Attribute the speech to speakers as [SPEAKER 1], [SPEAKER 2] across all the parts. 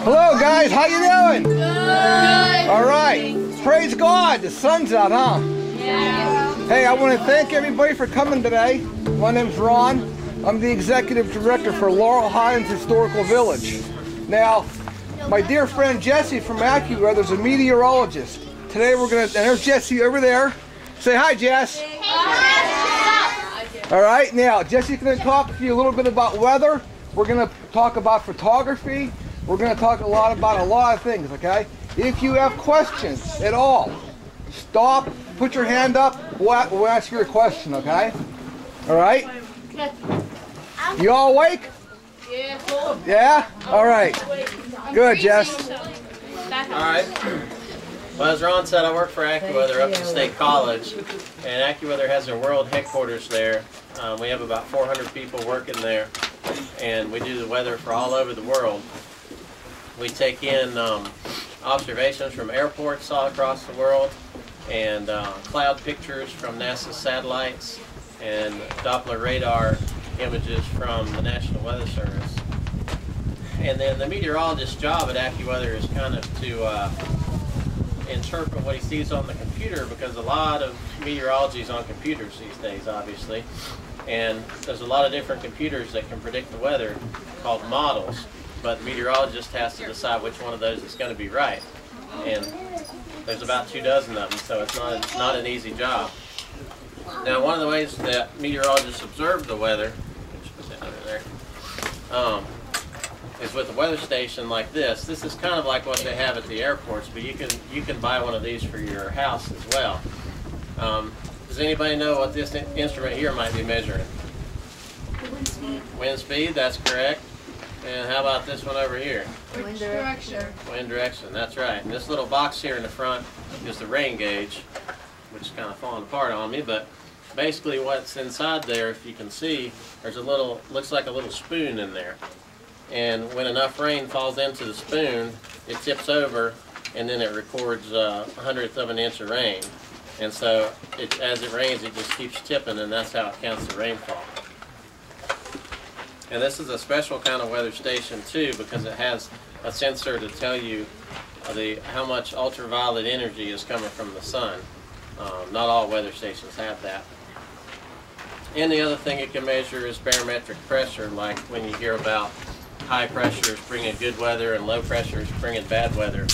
[SPEAKER 1] Hello guys, how you doing? Good. All right. Praise God, the sun's out, huh? Yeah. Hey, I want to thank everybody for coming today. My name's Ron. I'm the executive director for Laurel Highlands Historical Village. Now, my dear friend Jesse from AccuWeather is a meteorologist. Today we're going to, and there's Jesse over there. Say hi, Jess. All right, now Jesse's going to talk to you a little bit about weather. We're going to talk about photography. We're going to talk about a lot of things, okay? If you have questions at all, stop, put your hand up, we'll ask you a question, okay? All right? You all awake? Yeah. Yeah? All right. Good, Jess.
[SPEAKER 2] All right. Well, as Ron said, I work for AccuWeather up at State College, and AccuWeather has their world headquarters there. We have about 400 people working there, and we do the weather for all over the world. We take in observations from airports all across the world, and cloud pictures from NASA's satellites, and Doppler radar images from the National Weather Service. And then the meteorologist's job at AccuWeather is kind of to interpret what he sees on the computer, because a lot of meteorology is on computers these days, obviously. And there's a lot of different computers that can predict the weather called models, but the meteorologist has to decide which one of those is going to be right. And there's about 24 of them, so it's not an easy job. Now, one of the ways that meteorologists observe the weather, is with a weather station like this. This is kind of like what they have at the airports, but you can buy one of these for your house as well. Does anybody know what this instrument here might be measuring? Wind speed. Wind speed, that's correct. And how about this one over here?
[SPEAKER 3] Wind direction.
[SPEAKER 2] Wind direction, that's right. And this little box here in the front is the rain gauge, which is kind of falling apart on me, but basically what's inside there, if you can see, there's a little, looks like a little spoon in there. And when enough rain falls into the spoon, it tips over, and then it records 1/100th of an inch of rain. And so as it rains, it just keeps tipping, and that's how it counts the rainfall. And this is a special kind of weather station too, because it has a sensor to tell you how much ultraviolet energy is coming from the sun. Not all weather stations have that. And the other thing it can measure is barometric pressure, like when you hear about high pressures bringing good weather and low pressures bringing bad weather.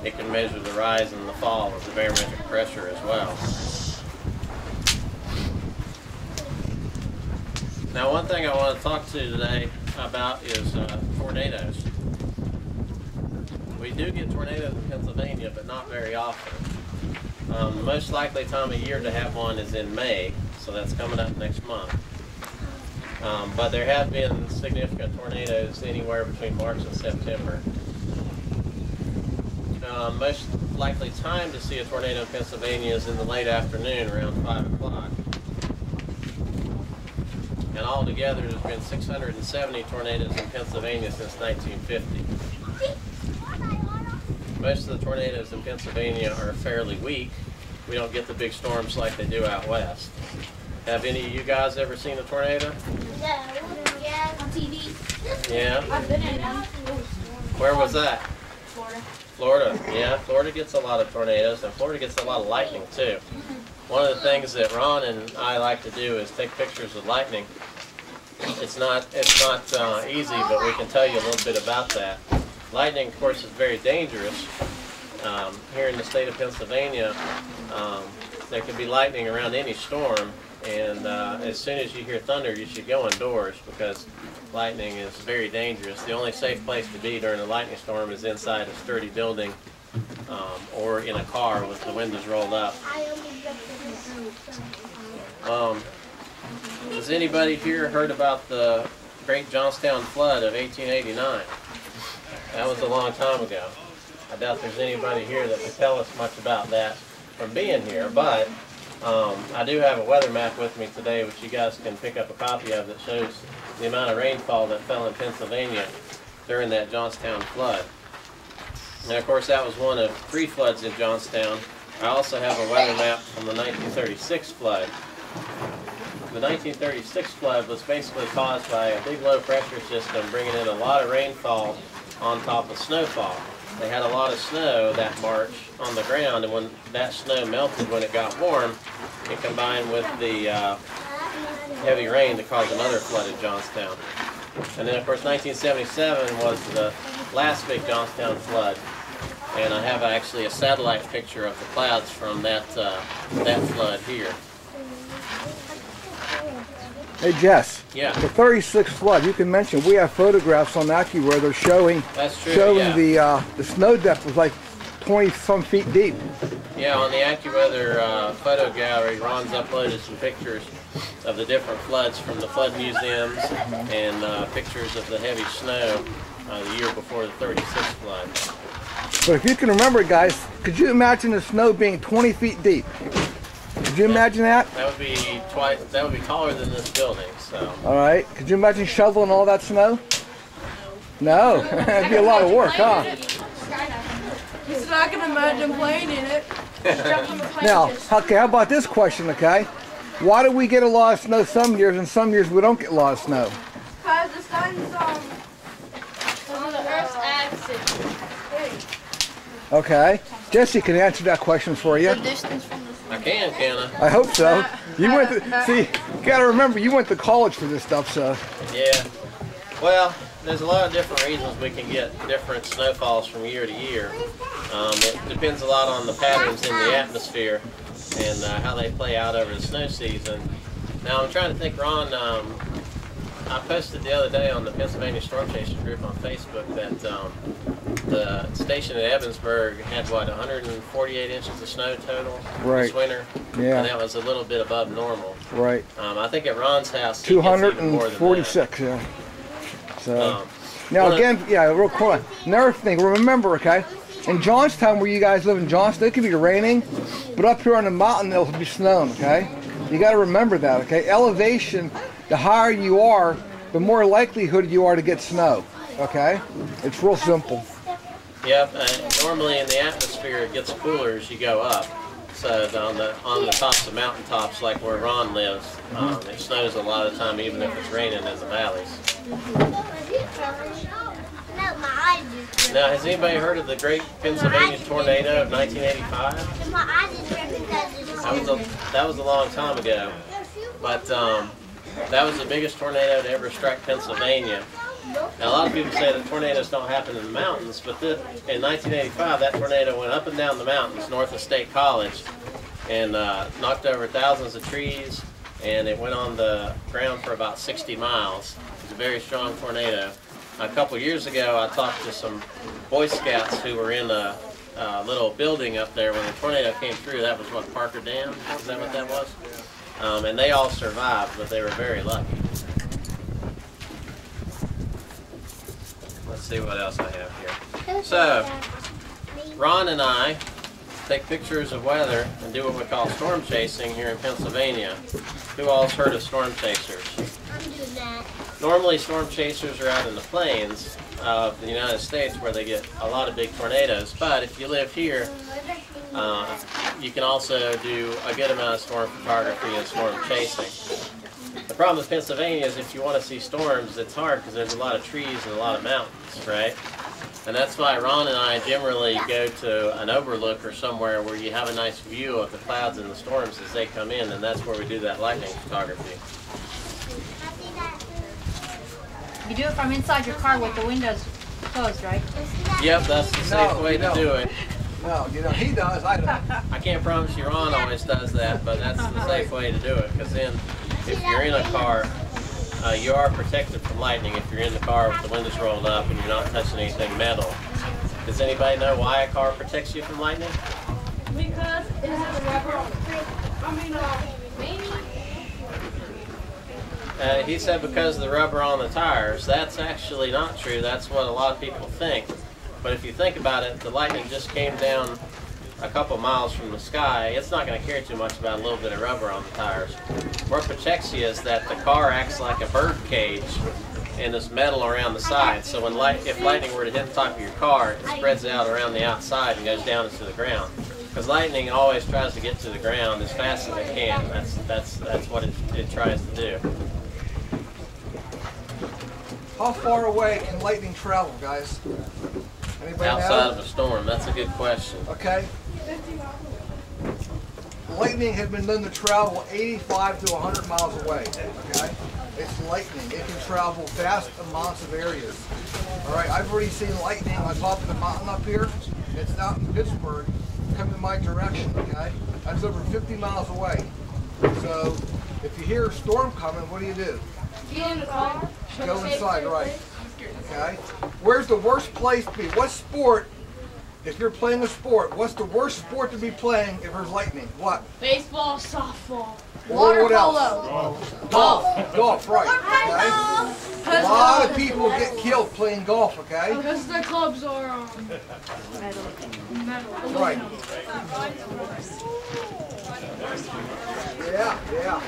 [SPEAKER 2] It can measure the rise and the fall of the barometric pressure as well. Now, one thing I want to talk to you today about is tornadoes. We do get tornadoes in Pennsylvania, but not very often. The most likely time of year to have one is in May, so that's coming up next month. But there have been significant tornadoes anywhere between March and September. Most likely time to see a tornado in Pennsylvania is in the late afternoon, around 5 o'clock. And altogether, there's been 670 tornadoes in Pennsylvania since 1950. Most of the tornadoes in Pennsylvania are fairly weak. We don't get the big storms like they do out west. Have any of you guys ever seen a tornado?
[SPEAKER 3] Yeah, on TV.
[SPEAKER 2] Yeah?
[SPEAKER 3] I've been in one.
[SPEAKER 2] Where was that?
[SPEAKER 3] Florida.
[SPEAKER 2] Florida. Yeah, Florida gets a lot of tornadoes, and Florida gets a lot of lightning too. One of the things that Ron and I like to do is take pictures of lightning. It's not easy, but we can tell you a little bit about that. Lightning, of course, is very dangerous. Here in the state of Pennsylvania, there can be lightning around any storm, and as soon as you hear thunder, you should go indoors, because lightning is very dangerous. The only safe place to be during a lightning storm is inside a sturdy building or in a car with the windows rolled up. Has anybody here heard about the Great Johnstown Flood of 1889? That was a long time ago. I doubt there's anybody here that can tell us much about that from being here, but I do have a weather map with me today, which you guys can pick up a copy of, that shows the amount of rainfall that fell in Pennsylvania during that Johnstown flood. And of course, that was one of 3 floods in Johnstown. I also have a weather map from the 1936 flood. the 1936 flood was basically caused by a big low pressure system bringing in a lot of rainfall on top of snowfall. They had a lot of snow that March on the ground, and when that snow melted when it got warm, it combined with the heavy rain to cause another flood in Johnstown. And then of course 1977 was the last big Johnstown flood, and I have actually a satellite picture of the clouds from that flood here.
[SPEAKER 1] Hey Jess,
[SPEAKER 2] Yeah.
[SPEAKER 1] the 36 flood, you can mention, we have photographs on AccuWeather showing,
[SPEAKER 2] That's true,
[SPEAKER 1] showing
[SPEAKER 2] yeah.
[SPEAKER 1] the snow depth was like 20 some feet deep.
[SPEAKER 2] Yeah, on the AccuWeather photo gallery, Ron's uploaded some pictures of the different floods from the flood museums and pictures of the heavy snow the year before the 36 flood.
[SPEAKER 1] But if you can remember, guys, could you imagine the snow being 20 feet deep? Could you imagine that?
[SPEAKER 2] That would be twice. That would be taller than this building. So.
[SPEAKER 1] All right. Could you imagine shoveling all that snow? No. It'd be a lot of work, huh?
[SPEAKER 4] He's not going to imagine playing in it.
[SPEAKER 1] Now, okay, how about this question, okay? Why do we get a lot of snow some years and some years we don't get a lot of snow?
[SPEAKER 4] Because the sun's
[SPEAKER 3] On the Earth's axis.
[SPEAKER 1] Okay. Jesse can answer that question for you.
[SPEAKER 3] The distance from the sun.
[SPEAKER 2] I can I?
[SPEAKER 1] I hope so. You went to, see, you gotta remember, you went to college for this stuff, so.
[SPEAKER 2] Yeah. Well, there's a lot of different reasons we can get different snowfalls from year to year. It depends a lot on the patterns in the atmosphere and how they play out over the snow season. Now I'm trying to think, Ron, I posted the other day on the Pennsylvania Storm Chasers group on Facebook that the station at Evansburg had, what, 148 inches of snow total this winter?
[SPEAKER 1] Yeah.
[SPEAKER 2] And that was a little bit above normal.
[SPEAKER 1] Right.
[SPEAKER 2] I think at Ron's house, he gets even more than that.
[SPEAKER 1] 246, yeah. So, now again, yeah, real quick, another thing, remember, okay, in Johnstown, where you guys live in Johnstown, it could be raining, but up here on the mountain, it'll be snowing, okay? You got to remember that, okay? Elevation, the higher you are, the more likelihood you are to get snow, okay? It's real simple.
[SPEAKER 2] Yep, normally in the atmosphere it gets cooler as you go up. So on the tops of mountaintops, like where Ron lives, it snows a lot of the time, even if it's raining in the valleys. Now, has anybody heard of the Great Pennsylvania Tornado of 1985? That was a long time ago, but that was the biggest tornado to ever strike Pennsylvania. Now, a lot of people say that tornadoes don't happen in the mountains, but in 1985, that tornado went up and down the mountains north of State College and knocked over thousands of trees, and it went on the ground for about 60 miles. It was a very strong tornado. A couple years ago, I talked to some Boy Scouts who were in a little building up there when the tornado came through. That was what, Parker Dam? Is that what that was? And they all survived, but they were very lucky. Let's see what else I have here. So, Ron and I take pictures of weather and do what we call storm chasing here in Pennsylvania. Who all's heard of storm chasers?
[SPEAKER 3] I'm doing that.
[SPEAKER 2] Normally storm chasers are out in the plains of the United States where they get a lot of big tornadoes, but if you live here, you can also do a good amount of storm photography and storm chasing. The problem with Pennsylvania is if you want to see storms, it's hard because there's a lot of trees and a lot of mountains, right? And that's why Ron and I generally go to an overlook or somewhere where you have a nice view of the clouds and the storms as they come in, and that's where we do that lightning photography.
[SPEAKER 5] You do it from inside your car with the windows closed, right?
[SPEAKER 2] Yep, that's the safe way to do it.
[SPEAKER 1] No, you know, he does, I don't.
[SPEAKER 2] I can't promise you Ron always does that, but that's the safe way to do it, because then if you're in a car, you are protected from lightning if you're in the car with the windows rolled up and you're not touching anything metal. Does anybody know why a car protects you from lightning?
[SPEAKER 4] Because it has rubber on it.
[SPEAKER 2] He said because of the rubber on the tires. That's actually not true. That's what a lot of people think. But if you think about it, the lightning just came down a couple miles from the sky. It's not going to care too much about a little bit of rubber on the tires. What protects you is that the car acts like a bird cage and there's metal around the side. So when if lightning were to hit the top of your car, it spreads out around the outside and goes down into the ground. Because lightning always tries to get to the ground as fast as it can. That's what it tries to do.
[SPEAKER 1] How far away can lightning travel, guys? Anybody
[SPEAKER 2] Outside
[SPEAKER 1] know?
[SPEAKER 2] of a storm, that's a good question.
[SPEAKER 1] Okay. Lightning has been known to travel 85 to 100 miles away. Okay. It's lightning. It can travel vast amounts of areas. All right. I've already seen lightning on top of the mountain up here. It's out in Pittsburgh, coming in my direction. Okay. That's over 50 miles away. So, if you hear a storm coming, what do?
[SPEAKER 3] Get in the car.
[SPEAKER 1] Go inside, right? Okay. Where's the worst place to be? What sport? If you're playing a sport, what's the worst sport to be playing if there's lightning? What?
[SPEAKER 3] Baseball, softball.
[SPEAKER 1] Water
[SPEAKER 4] polo.
[SPEAKER 1] Golf. Golf, right. Okay. A lot of people get killed playing golf, okay?
[SPEAKER 3] Because the clubs are metal.
[SPEAKER 1] Right. Yeah.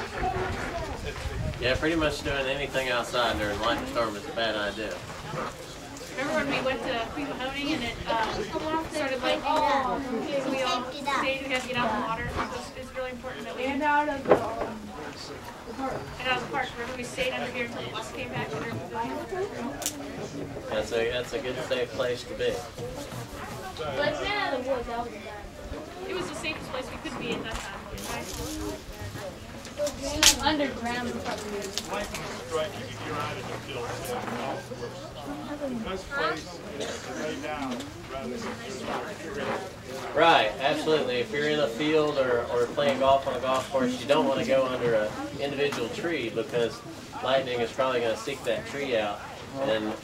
[SPEAKER 2] Yeah, pretty much doing anything outside during a lightning storm is a bad idea.
[SPEAKER 6] Remember when we went to Mahoney and it started lightning? We all stayed, we had to get out of the water. It's really important that we
[SPEAKER 3] And out of the park.
[SPEAKER 6] get out of the park. Remember we stayed under here until the bus came back.
[SPEAKER 2] That's a good safe place to be.
[SPEAKER 3] But it's not out of the woods. That was bad.
[SPEAKER 6] It was the safest place we could be at that time. Right?
[SPEAKER 3] Underground.
[SPEAKER 7] Lightning strike, you can get out of the field. The best place is to lay down rather than just
[SPEAKER 2] Right, absolutely. If you're in a field or playing golf on a golf course, you don't want to go under an individual tree because lightning is probably going to seek that tree out. And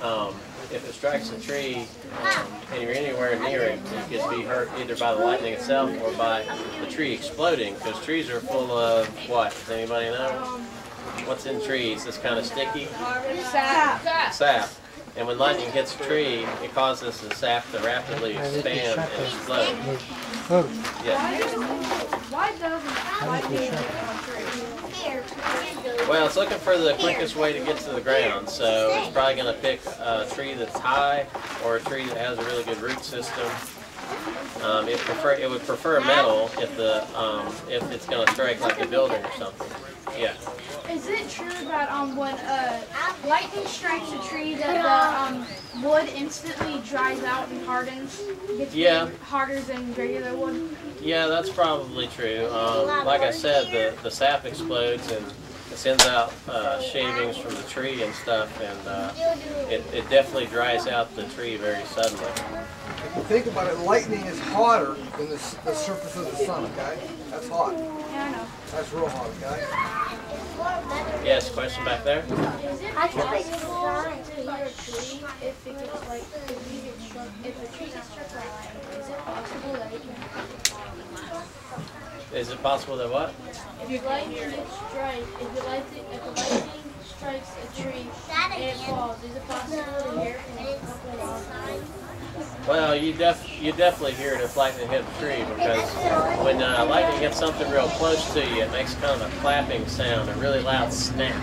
[SPEAKER 2] if it strikes a tree and you're anywhere near it, you could be hurt either by the lightning itself or by the tree exploding, because trees are full of what? Does anybody know? What's in trees? It's kind of sticky? Sap. And when lightning hits a tree, it causes the sap to rapidly expand and explode. Yeah.
[SPEAKER 3] Why doesn't lightning hit a tree?
[SPEAKER 2] Well, it's looking for the quickest way to get to the ground, so it's probably going to pick a tree that's high or a tree that has a really good root system. It would prefer metal if it's going to strike like a building or something. Yeah.
[SPEAKER 8] Is it true that when lightning strikes a tree that the wood instantly dries out and hardens? Gets harder than regular wood?
[SPEAKER 2] Yeah, that's probably true. Like I said, the sap explodes and it sends out shavings from the tree and stuff, and it definitely dries out the tree very suddenly.
[SPEAKER 1] If you think about it, lightning is hotter than the surface of the sun, okay? That's hot.
[SPEAKER 8] Yeah, I know.
[SPEAKER 1] That's real hot, okay?
[SPEAKER 2] Yes, question back there?
[SPEAKER 3] Is it possible to hear a tree if it gets like if a tree gets struck by lightning? Is it possible that it can?
[SPEAKER 2] Is it possible that what?
[SPEAKER 3] If lightning strikes a tree and it falls, is it possible to hear it?
[SPEAKER 2] Well, you definitely hear it if lightning hits a tree, because when lightning hits something real close to you, it makes kind of a clapping sound, a really loud snap.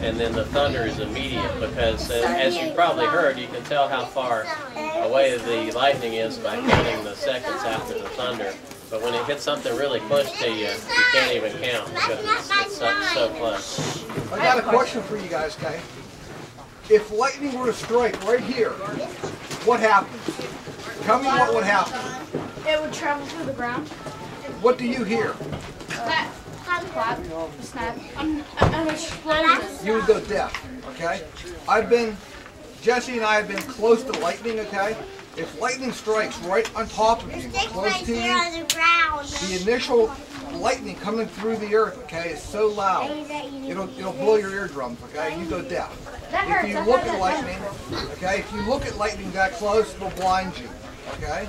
[SPEAKER 2] And then the thunder is immediate, because as you probably heard, you can tell how far away the lightning is by counting the seconds after the thunder. But when it hits something really close to you, you can't even count because it's so close.
[SPEAKER 1] I got a question for you guys, okay? If lightning were to strike right here, what happens? Tell me what would happen.
[SPEAKER 8] It would travel through the ground.
[SPEAKER 1] What do you hear?
[SPEAKER 8] Clap, snap, an explosion.
[SPEAKER 1] You would go deaf, okay? Jesse and I have been close to lightning, okay? If lightning strikes right on top of you, close to you, the initial lightning coming through the earth, okay, is so loud, it'll blow your eardrums, okay? You go deaf. If you look at lightning, okay, if you look at lightning that close, it'll blind you, okay?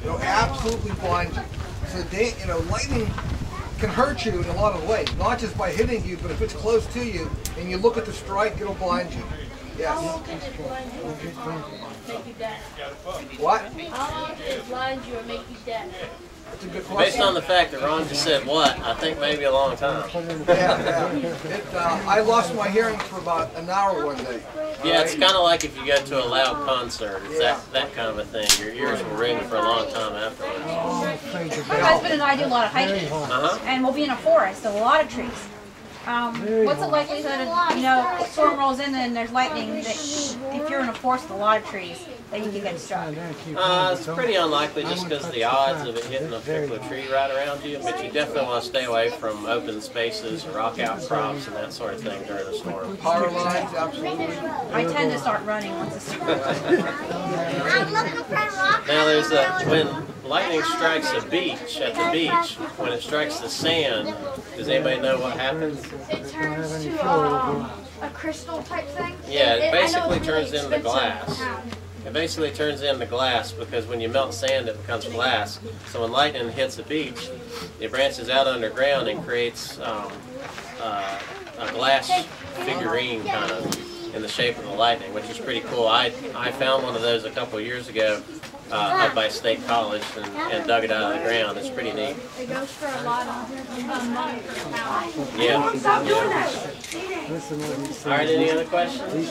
[SPEAKER 1] It'll absolutely blind you. So, lightning can hurt you in a lot of ways, not just by hitting you, but if it's close to you and you look at the strike, it'll blind you. Yes.
[SPEAKER 3] How long can it blind you or make you deaf?
[SPEAKER 1] What?
[SPEAKER 3] How long can it blind you or make you deaf?
[SPEAKER 1] That's a good
[SPEAKER 2] Based
[SPEAKER 1] question.
[SPEAKER 2] on the fact that Ron just said what, I think maybe a long time.
[SPEAKER 1] I lost my hearing for about an hour one day.
[SPEAKER 2] Yeah, it's kind of like if you go to a loud concert. It's that kind of a thing. Your ears will ring for a long time afterwards.
[SPEAKER 5] My husband and I do a lot of hiking, and we'll be in a forest, so a lot of trees. What's the likelihood of, you know, a storm rolls in and there's lightning, that if you're in a forest with a lot of trees, that you can get struck?
[SPEAKER 2] It's pretty unlikely just because of the odds of it hitting a particular tree right around you, but you definitely want to stay away from open spaces, rock outcrops, and that sort of thing during a storm.
[SPEAKER 1] Power lines, absolutely.
[SPEAKER 5] I tend to start running once it's
[SPEAKER 2] Now there's when lightning strikes a beach, at the beach, when it strikes the sand, does anybody know what happens?
[SPEAKER 8] It turns to a crystal type thing.
[SPEAKER 2] Yeah, it basically
[SPEAKER 8] really
[SPEAKER 2] turns into glass.
[SPEAKER 8] expensive.
[SPEAKER 2] It basically turns into glass because when you melt sand, it becomes glass. So when lightning hits a beach, it branches out underground and creates a glass figurine kind of in the shape of the lightning, which is pretty cool. I found one of those a couple of years ago up by State College and dug it out of the ground. It's pretty neat.
[SPEAKER 8] It goes for a lot of money per pound.
[SPEAKER 2] Yeah.
[SPEAKER 8] Stop doing that.
[SPEAKER 2] All right, any other questions?